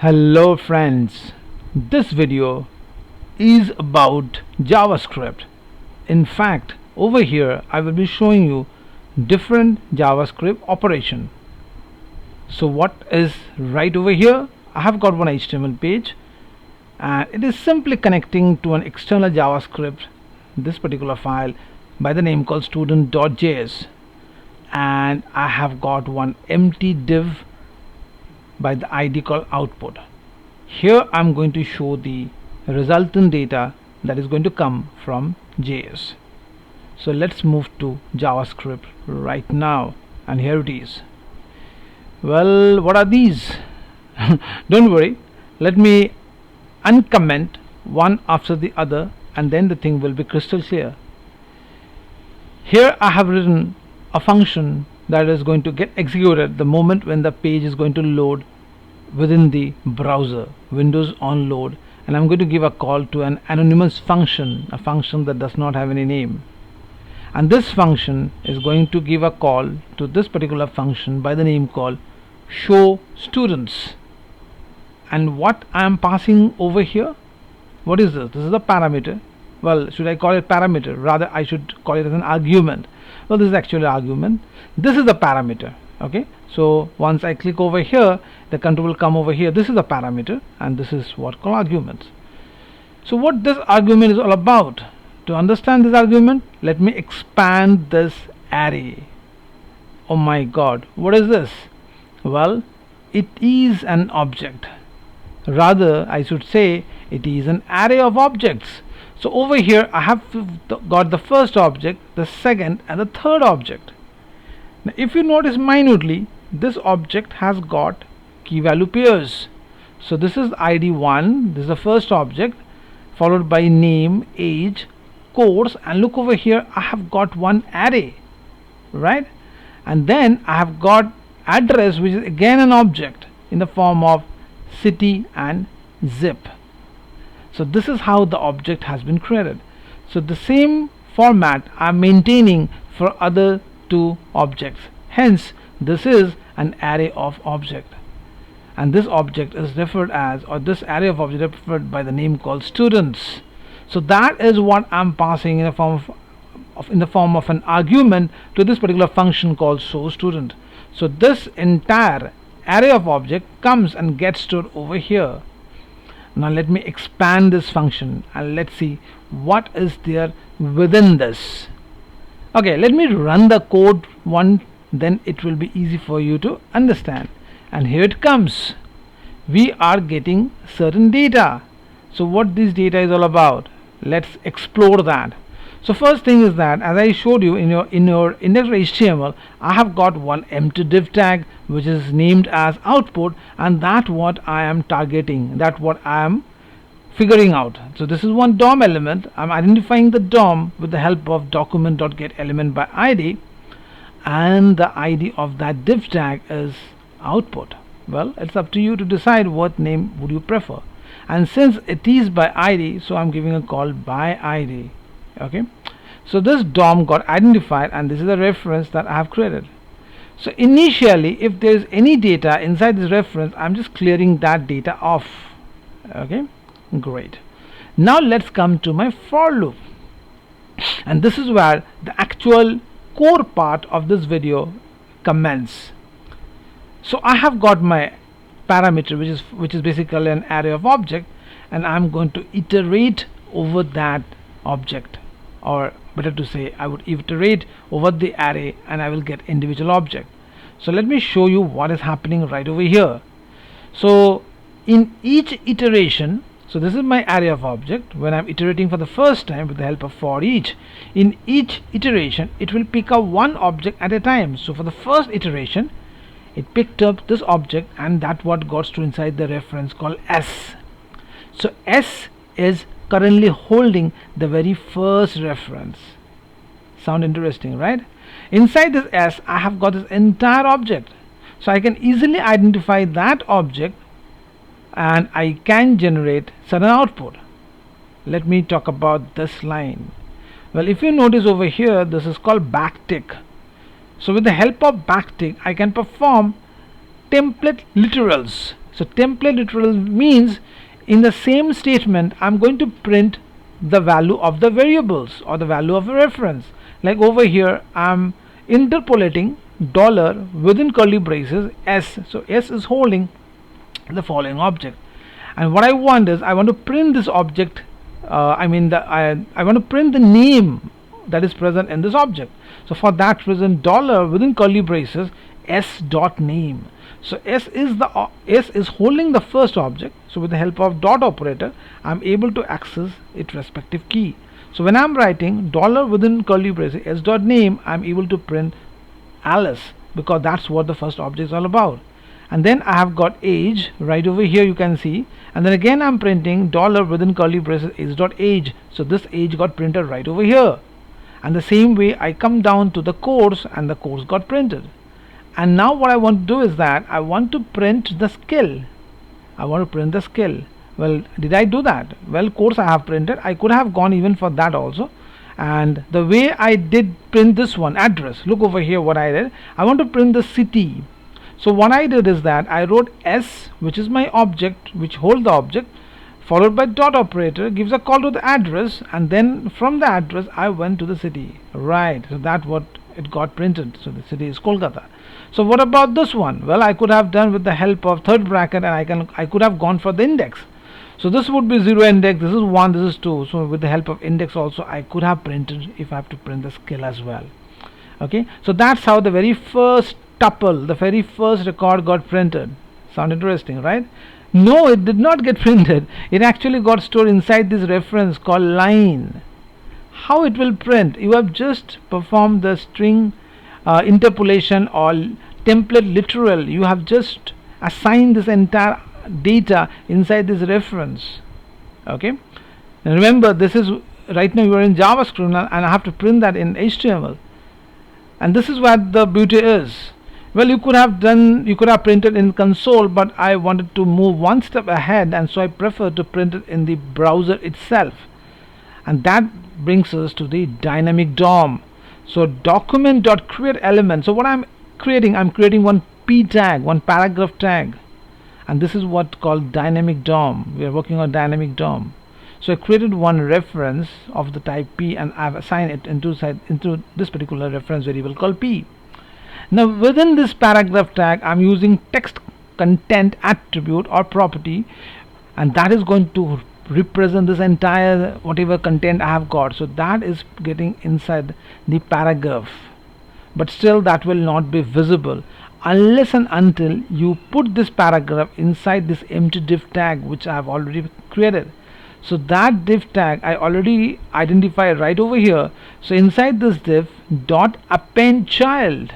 Hello friends, this video is about JavaScript. In fact, over here I will be showing you different JavaScript operation. So what is right over here? I have got one HTML page and it is simply connecting to an external JavaScript, this particular file by the name called student.js, and I have got one empty div by the ID called output. Here I'm going to show the resultant data that is going to come from JS. So let's move to JavaScript right now, and here it is. Well, what are these? Don't worry, let me uncomment one after the other and then the thing will be crystal clear. Here I have written a function that is going to get executed the moment when the page is going to load within the browser, Windows on load, and I'm going to give a call to an anonymous function, a function that does not have any name, and this function is going to give a call to this particular function by the name called show students. And what I am passing over here, what is this? This is a parameter. Well, should I call it parameter? Rather I should call it as an argument. Well, this is actually an argument. This is the parameter. Okay, so once I click over here, the control will come over here. This is a parameter and this is what called arguments. So what this argument is all about, to understand this argument, let me expand this array. Oh my god, what is this? Well, it is an object. Rather I should say it is an array of objects. So over here I have got the first object, the second and the third object. Now if you notice minutely, this object has got key value pairs. So this is ID1, this is the first object, followed by name, age, course, and look over here, I have got one array, right? And then I have got address, which is again an object in the form of city and zip. So this is how the object has been created. So the same format I am maintaining for other two objects. Hence this is an array of object, and this object is referred as, or this array of object referred by the name called students. So that is what I am passing in the form of an argument to this particular function called show student. So this entire array of object comes and gets stored over here. Now let me expand this function and let's see what is there within this. Okay, let me run the code one, then it will be easy for you to understand. And here it comes. We are getting certain data. So what this data is all about, let's explore that. So first thing is that, as I showed you in your index.html, I have got one empty div tag which is named as output, and that's what I am targeting, that's what I am figuring out. So this is one DOM element. I'm identifying the DOM with the help of document.createElement by ID, and the ID of that div tag is output. Well, it's up to you to decide what name would you prefer, and since it is by ID, so I'm giving a call by ID. Okay, so this DOM got identified and this is a reference that I have created. So initially if there is any data inside this reference, I'm just clearing that data off. Okay, great. Now let's come to my for loop, and this is where the actual core part of this video commences. So I have got my parameter which is basically an array of object, and I'm going to iterate over that object, or better to say I would iterate over the array and I will get individual object. So let me show you what is happening right over here. So in each iteration, so this is my array of object. When I'm iterating for the first time with the help of for each, in each iteration it will pick up one object at a time. So for the first iteration it picked up this object, and that what got stored inside the reference called S. So S is currently holding the very first reference. Sound interesting, right? Inside this S I have got this entire object, so I can easily identify that object and I can generate certain output. Let me talk about this line. Well, if you notice over here, this is called backtick. So with the help of backtick I can perform template literals. So template literal means in the same statement I'm going to print the value of the variables or the value of a reference. Like over here I'm interpolating dollar within curly braces s. So s is holding the following object, and what I want is I want to print this object. I want to print the name that is present in this object. So for that reason, dollar within curly braces s dot name. So s is holding the first object. So with the help of dot operator, I'm able to access its respective key. So when I'm writing dollar within curly braces s dot name, I'm able to print Alice, because that's what the first object is all about. And then I have got age right over here, you can see, and then again I'm printing dollar within curly braces is dot age. So this age got printed right over here, and the same way I come down to the course and the course got printed. And now what I want to do is that I want to print the skill. Well, did I do that? Well, course I have printed. I could have gone even for that also. And the way I did print this one, address, look over here what I did. I want to print the city. So what I did is that I wrote s, which is my object, which holds the object, followed by dot operator, gives a call to the address, and then from the address I went to the city. Right, so that's what it got printed. So the city is Kolkata. So what about this one? Well, I could have done with the help of third bracket, and I could have gone for the index. So this would be 0 index, this is 1, this is 2. So with the help of index also I could have printed, if I have to print the skill as well. Okay, so that's how the very first tuple, the very first record got printed. Sound interesting, right? No, it did not get printed. It actually got stored inside this reference called line. How it will print? You have just performed the string interpolation or template literal. You have just assigned this entire data inside this reference. Okay, and remember, this is right now you are in JavaScript and I have to print that in HTML, and this is what the beauty is. Well, you could have printed in console, but I wanted to move one step ahead, and so I prefer to print it in the browser itself, and that brings us to the dynamic DOM. So document.createElement. So what I'm creating one p tag, one paragraph tag, and this is what called dynamic DOM. We are working on dynamic DOM. So I created one reference of the type p, and I've assigned it into this particular reference variable called p. Now within this paragraph tag I'm using text content attribute or property, and that is going to represent this entire whatever content I have got. So that is getting inside the paragraph, but still that will not be visible unless and until you put this paragraph inside this empty div tag which I have already created. So that div tag I already identified right over here. So inside this div dot appendChild.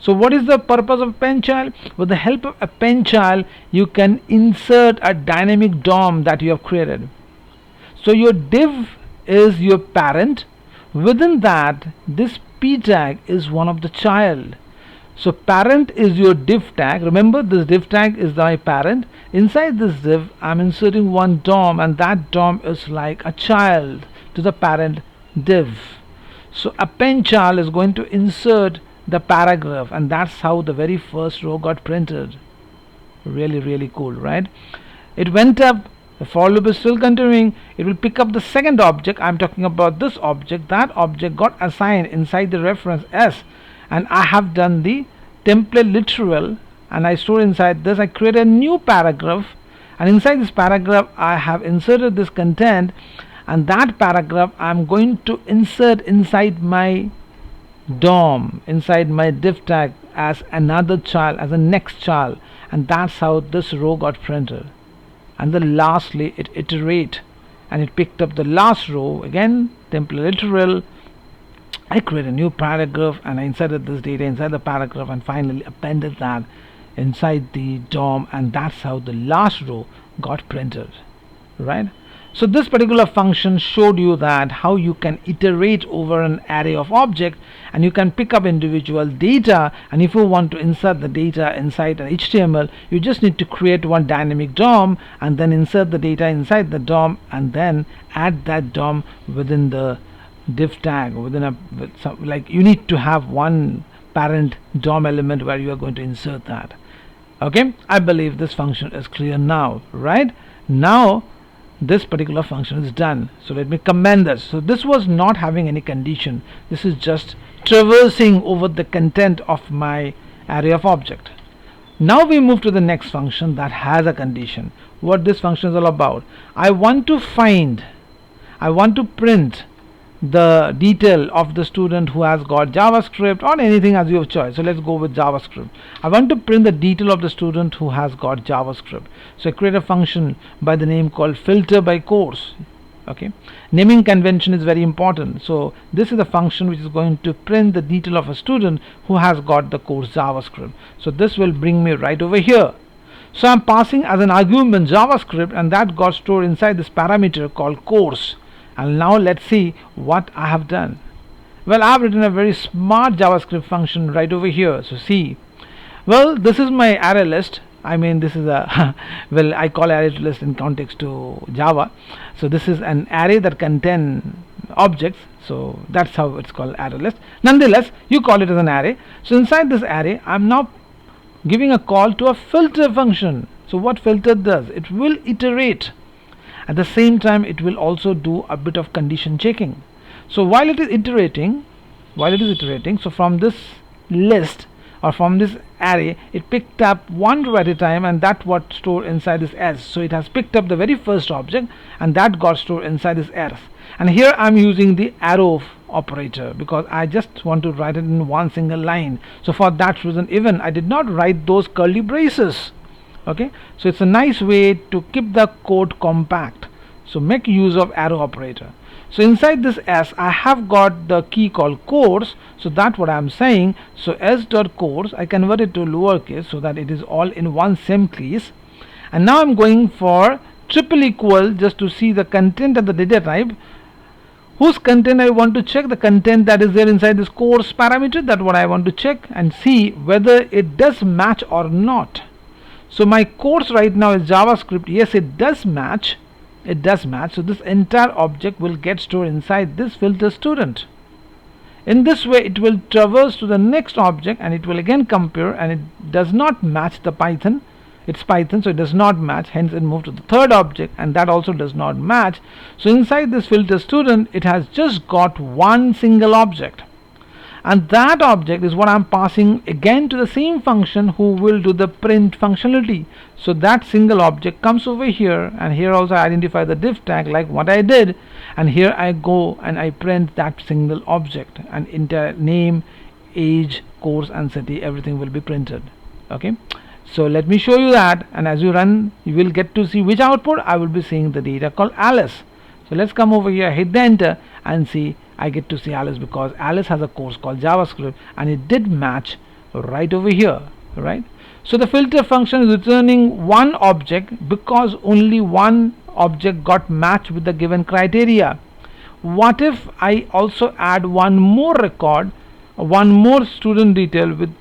So what is the purpose of appendChild? With the help of appendChild you can insert a dynamic DOM that you have created. So your div is your parent. Within that, this p tag is one of the child. So parent is your div tag. Remember, this div tag is my parent. Inside this div I'm inserting one DOM, and that DOM is like a child to the parent div. So appendChild is going to insert the paragraph, and that's how the very first row got printed. Really cool, right? It went up, the for loop is still continuing. It will pick up the second object. I'm talking about this object. That object got assigned inside the reference s, and I have done the template literal, and I store inside this. I create a new paragraph, and inside this paragraph I have inserted this content, and that paragraph I'm going to insert inside my DOM, inside my div tag as another child, as a next child, and that's how this row got printed. And then lastly it iterate, and it picked up the last row again, template literal. I create a new paragraph, and I inserted this data inside the paragraph, and finally appended that inside the DOM, and that's how the last row got printed, right? So this particular function showed you that how you can iterate over an array of objects, and you can pick up individual data, and if you want to insert the data inside an HTML, you just need to create one dynamic DOM and then insert the data inside the DOM, and then add that DOM within the div tag, like you need to have one parent DOM element where you are going to insert that. Okay, I believe this function is clear now, right? Now this particular function is done. So let me comment this. So this was not having any condition. This is just traversing over the content of my array of object. Now we move to the next function that has a condition. What this function is all about: I want to print the detail of the student who has got JavaScript or anything as your choice. So let's go with JavaScript. I want to print the detail of the student who has got JavaScript. So I create a function by the name called filter by course. Okay, naming convention is very important. So this is a function which is going to print the detail of a student who has got the course JavaScript. So this will bring me right over here. So I'm passing as an argument JavaScript, and that got stored inside this parameter called course. And now let's see what I have done. Well, I have written a very smart JavaScript function right over here. So see, well, this is my array list. I mean, this is a well, I call array list in context to Java. So this is an array that contains objects. So that's how it's called, array list. Nonetheless, you call it as an array. So inside this array, I'm now giving a call to a filter function. So what filter does? It will iterate. At the same time, it will also do a bit of condition checking. So while it is iterating, so from this list or from this array, it picked up one row at a time, and that what stored inside this s. So it has picked up the very first object, and that got stored inside this s. And here I'm using the arrow operator because I just want to write it in one single line. So for that reason, even I did not write those curly braces. Okay, so it's a nice way to keep the code compact. So make use of arrow operator. So inside this s, I have got the key called course. So that's what I'm saying. So s dot course, I convert it to lowercase so that it is all in one same case. And now I'm going for triple equal just to see the content and the data type. Whose content I want to check? The content that is there inside this course parameter. That's what I want to check and see whether it does match or not. So my course right now is JavaScript. Yes, it does match. It does match. So this entire object will get stored inside this filter student. In this way, it will traverse to the next object and it will again compare, and it does not match the Python. It's Python, so it does not match. Hence it moved to the third object, and that also does not match. So inside this filter student, it has just got one single object. And that object is what I'm passing again to the same function who will do the print functionality. So that single object comes over here, and here also I identify the div tag like what I did, and here I go and I print that single object, and entire name, age, course and city, everything will be printed. Okay, so let me show you that, and as you run you will get to see which output. I will be seeing the data called Alice. So let's come over here, hit the enter, and see I get to see Alice because Alice has a course called JavaScript, and it did match right over here, right? So the filter function is returning one object because only one object got matched with the given criteria. What if I also add one more record, one more student detail with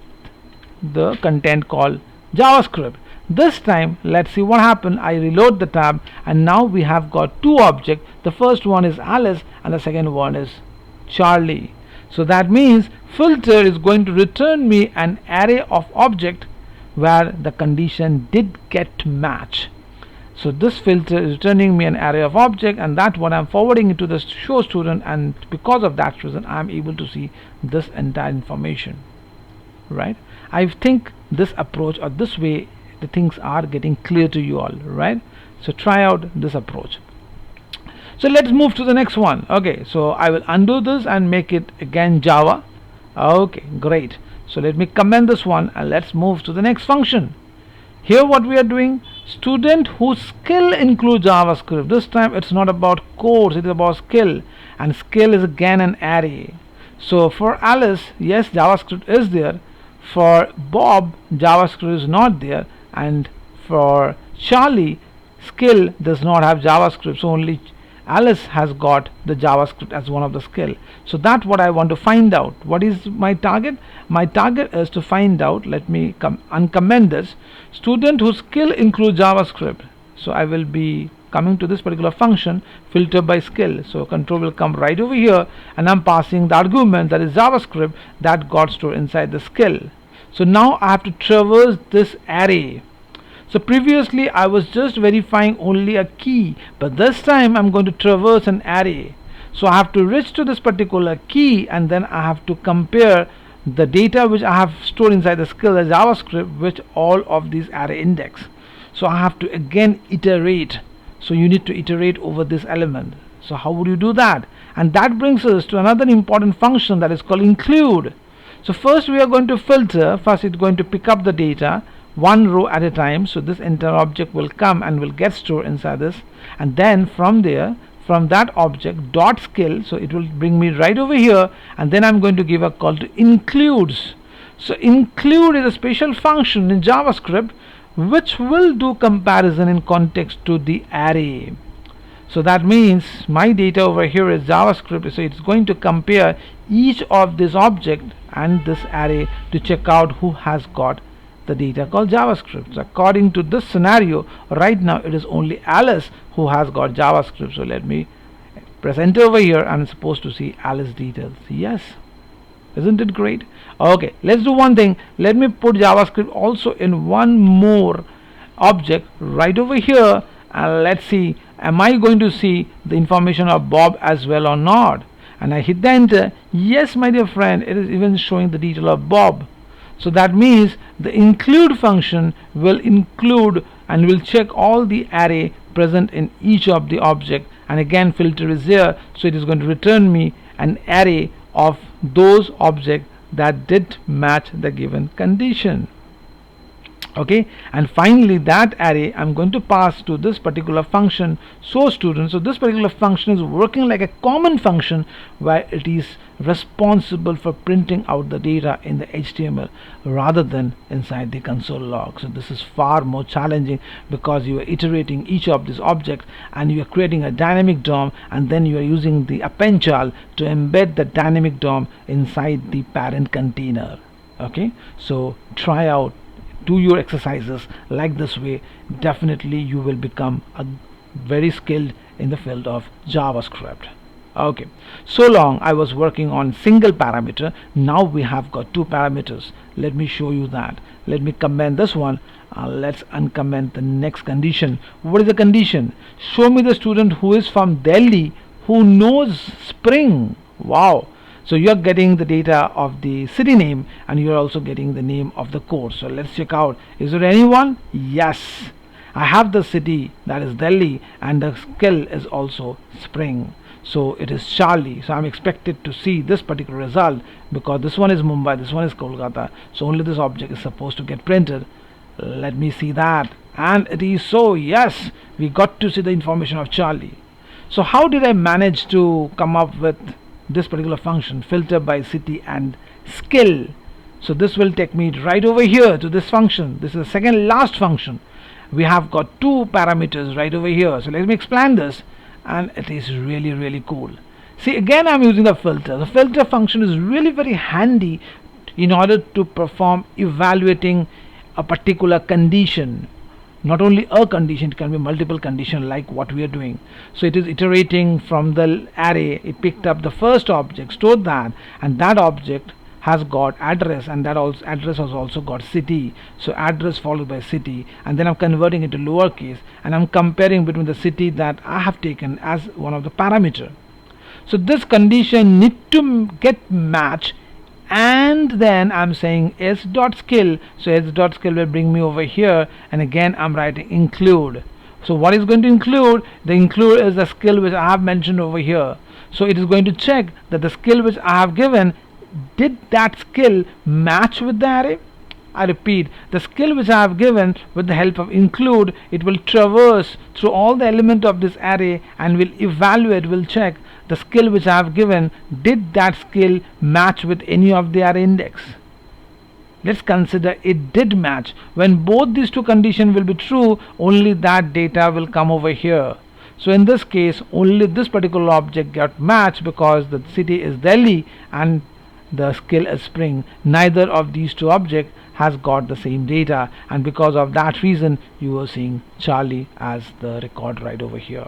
the content called JavaScript? This time let's see what happened. I reload the tab, and now we have got two objects. The first one is Alice and the second one is Charlie. So that means filter is going to return me an array of object where the condition did get match. So this filter is returning me an array of object, and that's what I'm forwarding it to the show student, and because of that reason I'm able to see this entire information, right? I think this approach or this way the things are getting clear to you all, right? So try out this approach. So let's move to the next one. Okay, so I will undo this and make it again Java. Okay, great. So let me comment this one and let's move to the next function. Here what we are doing, student whose skill includes JavaScript. This time it's not about course, it is about skill, and skill is again an array. So for Alice, yes, JavaScript is there. For Bob, JavaScript is not there, and for Charlie, skill does not have JavaScript, so only Alice has got the JavaScript as one of the skill. So that's what I want to find out. What is my target? My target is to find out, let me uncomment this, student whose skill includes JavaScript. So I will be coming to this particular function, filter by skill. So control will come right over here, and I'm passing the argument that is JavaScript that got stored inside the skill. So now I have to traverse this array. So previously I was just verifying only a key, but this time I'm going to traverse an array. So I have to reach to this particular key, and then I have to compare the data which I have stored inside the skill as JavaScript with all of these array index. So I have to again iterate. So you need to iterate over this element. So how would you do that? And that brings us to another important function that is called include. So first we are going to filter. First it's going to pick up the data one row at a time. So this entire object will come and will get stored inside this, and then from there, from that object dot skill, so it will bring me right over here, and then I'm going to give a call to includes. So include is a special function in JavaScript which will do comparison in context to the array. So that means my data over here is JavaScript, so it's going to compare each of this object and this array to check out who has got the data called JavaScript. So according to this scenario, right now it is only Alice who has got JavaScript. So let me press enter over here, and I'm supposed to see Alice details. Yes, isn't it great? Okay, let's do one thing. Let me put JavaScript also in one more object right over here, and let's see, am I going to see the information of Bob as well or not? And I hit the enter. Yes, my dear friend, it is even showing the detail of Bob. So that means the include function will include and will check all the array present in each of the object, and again filter is there, so it is going to return me an array of those objects that did match the given condition. Okay, and finally that array I'm going to pass to this particular function, so students. So this particular function is working like a common function where it is responsible for printing out the data in the HTML rather than inside the console log. So this is far more challenging because you are iterating each of these objects, and you are creating a dynamic DOM, and then you are using the appendChild to embed the dynamic DOM inside the parent container. Okay, so try out, do your exercises like this way. Definitely you will become a very skilled in the field of JavaScript. Okay, so long I was working on single parameter. Now we have got two parameters. Let me show you that. Let me comment this one. Let's uncomment the next condition. What is the condition? Show me the student who is from Delhi who knows spring. Wow. So you are getting the data of the city name, and you are also getting the name of the course. So let's check out, is there anyone? Yes, I have the city, that is Delhi, and the skill is also spring, so it is Charlie. So I'm expected to see this particular result because this one is Mumbai, this one is Kolkata, so only this object is supposed to get printed. Let me see that, and it is so. Yes, we got to see the information of Charlie. So how did I manage to come up with this particular function, filter by city and skill? So this will take me right over here to this function. This is the second last function. We have got two parameters right over here. So let me explain this, and it is really cool. See, again I'm using the filter. The filter function is really very handy in order to perform evaluating a particular condition. Not only a condition, it can be multiple conditions like what we are doing. So it is iterating from the array. It picked up the first object, stored that, and that object has got address, and that also address has also got city. So address followed by city, and then I'm converting it to lowercase, and I'm comparing between the city that I have taken as one of the parameter. So this condition need to get match, and then I'm saying s.skill. So s.skill will bring me over here, and again I'm writing include. So what is going to include? The include is the skill which I have mentioned over here. So it is going to check that the skill which I have given, did that skill match with the array? I repeat, the skill which I have given, with the help of include, it will traverse through all the element of this array and will evaluate, will check the skill which I have given, did that skill match with any of the array index? Let's consider it did match. When both these two conditions will be true, only that data will come over here. So in this case, only this particular object got matched because the city is Delhi and the skill is spring. Neither of these two objects has got the same data, and because of that reason you are seeing Charlie as the record right over here.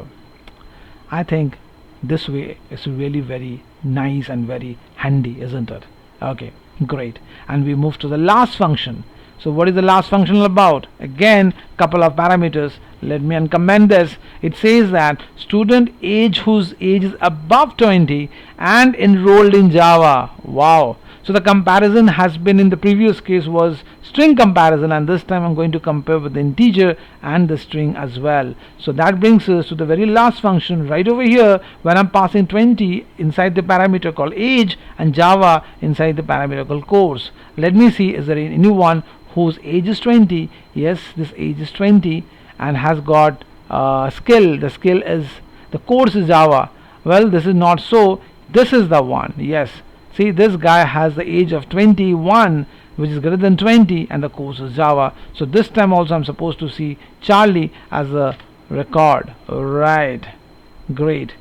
I think this way is really very nice and very handy, isn't it? Okay, Great. And we move to the last function. So what is the last function all about? Again, couple of parameters. Let me uncomment this. It says that student age whose age is above 20 and enrolled in Java. Wow. So the comparison has been, in the previous case was string comparison, and this time I'm going to compare with the integer and the string as well. So that brings us to the very last function right over here, when I'm passing 20 inside the parameter called age and Java inside the parameter called course. Let me see, is there anyone whose age is 20? Yes, this age is 20 and has got skill. The skill is, the course is Java. Well, this is not so. This is the one. Yes, see, this guy has the age of 21, which is greater than 20, and the course is Java. So this time also I'm supposed to see Charlie as a record. Right. Great.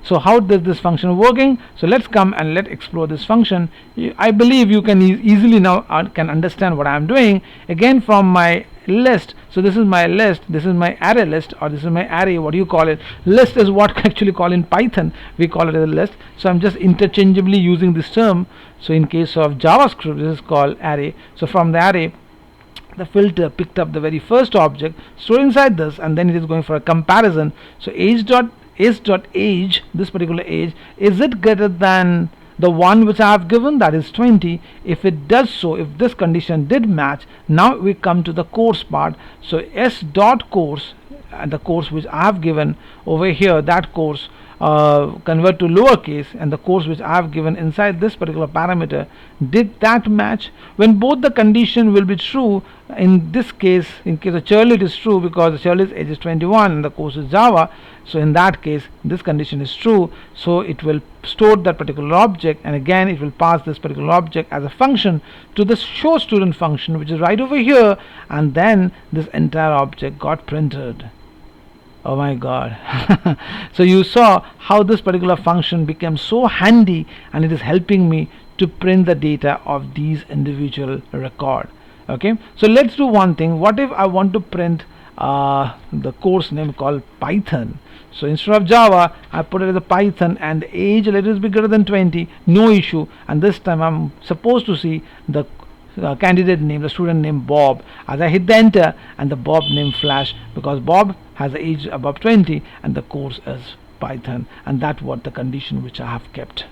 So how does this function working? So let's come and let's explore this function. I believe you can easily now can understand what I'm doing. Again, from my list, so this is my list, this is my array list, or this is my array, what do you call it? List is what actually call in Python, we call it a list. So I'm just interchangeably using this term. So in case of JavaScript, this is called array. So from the array, the filter picked up the very first object, stored inside this, and then it is going for a comparison. So age, this particular age, is it greater than the one which I have given, that is 20? If it does so, if this condition did match, now we come to the course part. So s dot course, and the course which I have given over here, that course convert to lowercase, and the course which I have given inside this particular parameter, did that match? When both the condition will be true, in this case, in case of Charlie, it is true because Charlie's age is 21 and the course is Java. So in that case, this condition is true, so it will store that particular object, and again it will pass this particular object as a function to the show student function, which is right over here, and then this entire object got printed. Oh my god. So you saw how this particular function became so handy, and it is helping me to print the data of these individual record. Okay, so let's do one thing. What if I want to print the course name called Python? So instead of Java, I put it as a Python, and the age, let it be greater than 20, no issue. And this time I'm supposed to see the candidate name, the student name Bob, as I hit the enter, and the Bob name flash, because Bob has the age above 20 and the course is Python, and that's what the condition which I have kept.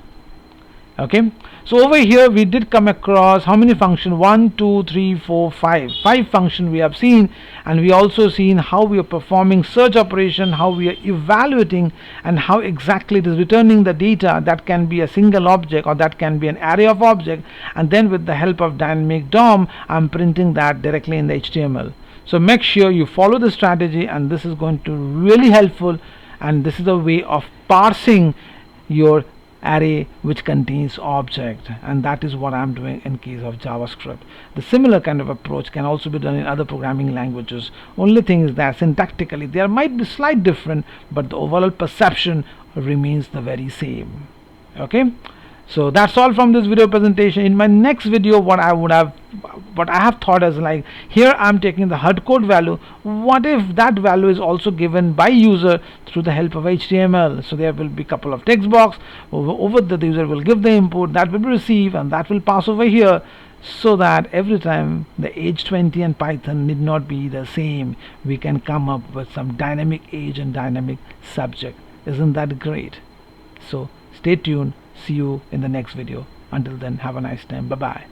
Okay, so over here we did come across how many functions? 1 2 3 4 5 functions we have seen, and we also seen how we are performing search operation, how we are evaluating, and how exactly it is returning the data. That can be a single object, or that can be an array of objects, and then with the help of dynamic DOM I'm printing that directly in the HTML. So make sure you follow the strategy, and this is going to really helpful, and this is a way of parsing your array which contains object, and that is what I'm doing in case of JavaScript. The similar kind of approach can also be done in other programming languages. Only thing is that syntactically there might be slight different, but the overall perception remains the very same. Okay, so that's all from this video presentation. In my next video, what I have thought is, like, here I'm taking the hard code value. What if that value is also given by user through the help of HTML? So there will be couple of text box over the user will give the input, that will be received, and that will pass over here, so that every time the age 20 and Python need not be the same. We can come up with some dynamic age and dynamic subject. Isn't that great? So stay tuned. See you in the next video. Until then, have a nice time. Bye bye.